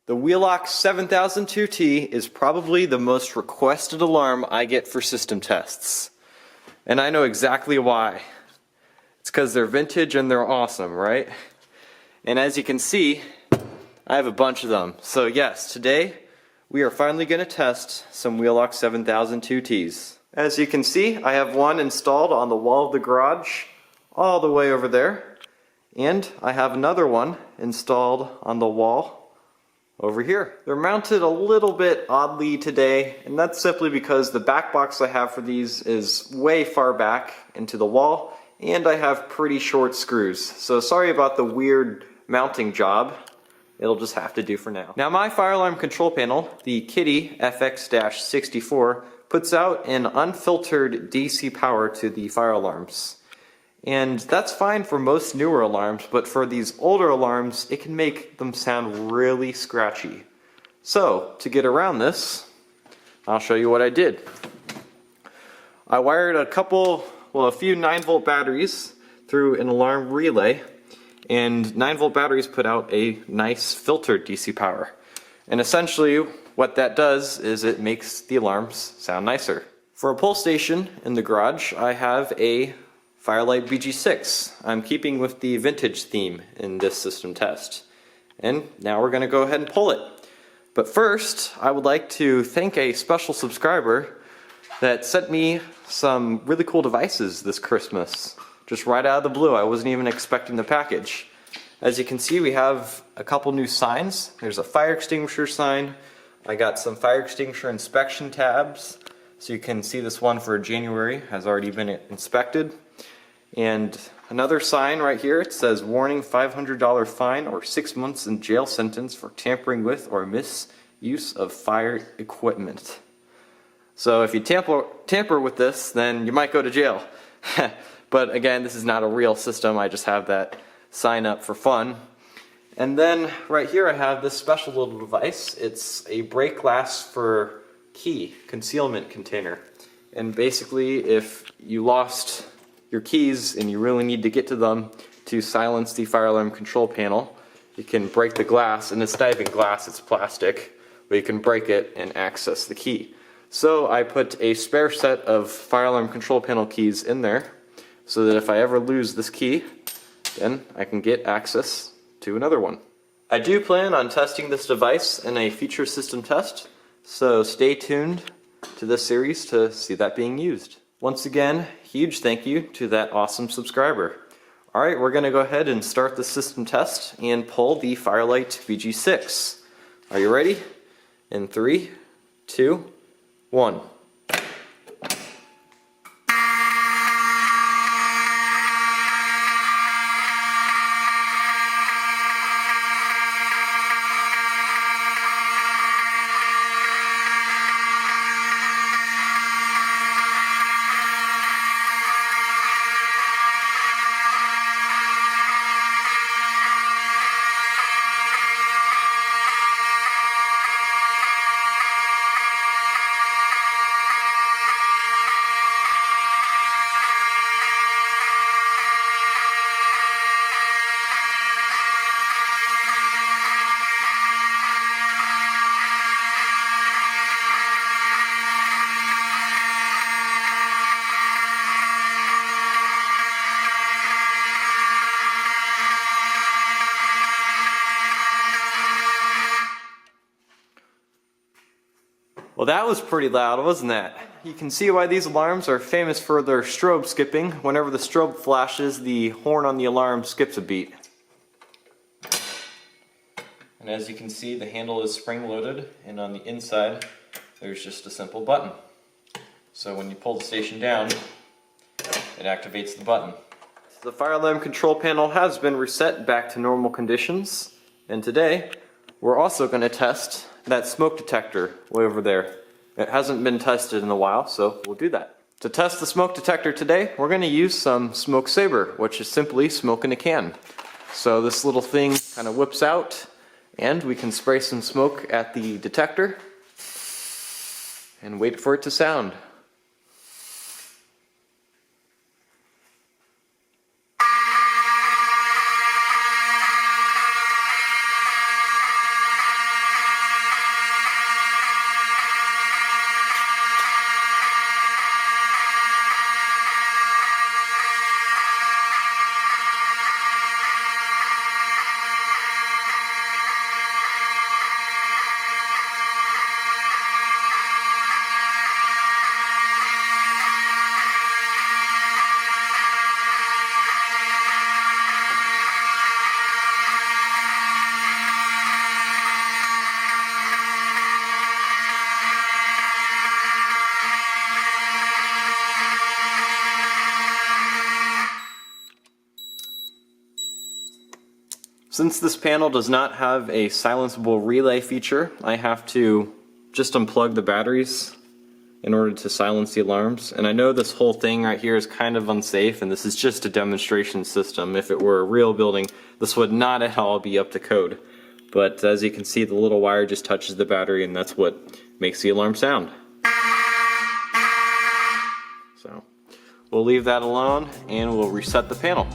The Wheelock 7002T is probably the most requested alarm I get for system tests. And I know exactly why. It's because they're vintage and they're awesome, right? And as you can see, I have a bunch of them. So yes, today we are finally going to test some Wheelock 7002Ts. As you can see, I have one installed on the wall of the garage all the way over there. And I have another one installed on the wall over here. They're mounted a little bit oddly today, and that's simply because the back box I have for these is way far back into the wall, and I have pretty short screws. So sorry about the weird mounting job. It'll just have to do for now. Now my fire alarm control panel, the Kitty FX-64, puts out an unfiltered DC power to the fire alarms. And that's fine for most newer alarms, but for these older alarms, it can make them sound really scratchy. So, to get around this, I'll show you what I did. I wired a few 9-volt batteries through an alarm relay, and 9-volt batteries put out a nice filtered DC power. And essentially, what that does is it makes the alarms sound nicer. For a pull station in the garage, I have a Fire-Lite BG6. I'm keeping with the vintage theme in this system test. And now we're going to go ahead and pull it. But first, I would like to thank a special subscriber that sent me some really cool devices this Christmas. Just right out of the blue. I wasn't even expecting the package. As you can see, we have a couple new signs. There's a fire extinguisher sign. I got some fire extinguisher inspection tabs. So you can see this one for January has already been inspected. And another sign right here, it says warning, $500 fine or 6 months in jail sentence for tampering with or misuse of fire equipment. So if you tamper with this, then you might go to jail. But again, this is not a real system, I just have that sign up for fun. And then right here I have this special little device. It's a break glass for key concealment container. And basically if you lost your keys and you really need to get to them to silence the fire alarm control panel, you can break the glass, and it's not even glass, it's plastic, but you can break it and access the key. So I put a spare set of fire alarm control panel keys in there so that if I ever lose this key, then I can get access to another one. I do plan on testing this device in a future system test, so stay tuned to this series to see that being used. Once again, huge thank you to that awesome subscriber. Alright, we're going to go ahead and start the system test and pull the Fire-Lite BG6. Are you ready? In 3, 2, 1. Well, that was pretty loud, wasn't that? You can see why these alarms are famous for their strobe skipping. Whenever the strobe flashes, the horn on the alarm skips a beat. And as you can see, the handle is spring-loaded, and on the inside, there's just a simple button. So when you pull the station down, it activates the button. The fire alarm control panel has been reset back to normal conditions, and today, we're also going to test that smoke detector way over there. It hasn't been tested in a while, so we'll do that. To test the smoke detector today, we're going to use some Smoke Saber, which is simply smoke in a can. So this little thing kind of whips out, and we can spray some smoke at the detector and wait for it to sound. Since this panel does not have a silenceable relay feature, I have to just unplug the batteries in order to silence the alarms. And I know this whole thing right here is kind of unsafe, and this is just a demonstration system. If it were a real building, this would not at all be up to code. But as you can see, the little wire just touches the battery, and that's what makes the alarm sound. So we'll leave that alone and we'll reset the panel.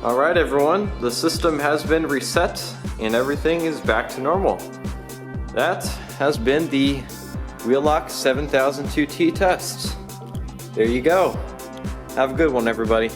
Alright everyone, the system has been reset and everything is back to normal. That has been the Wheelock 7002T test. There you go. Have a good one, everybody.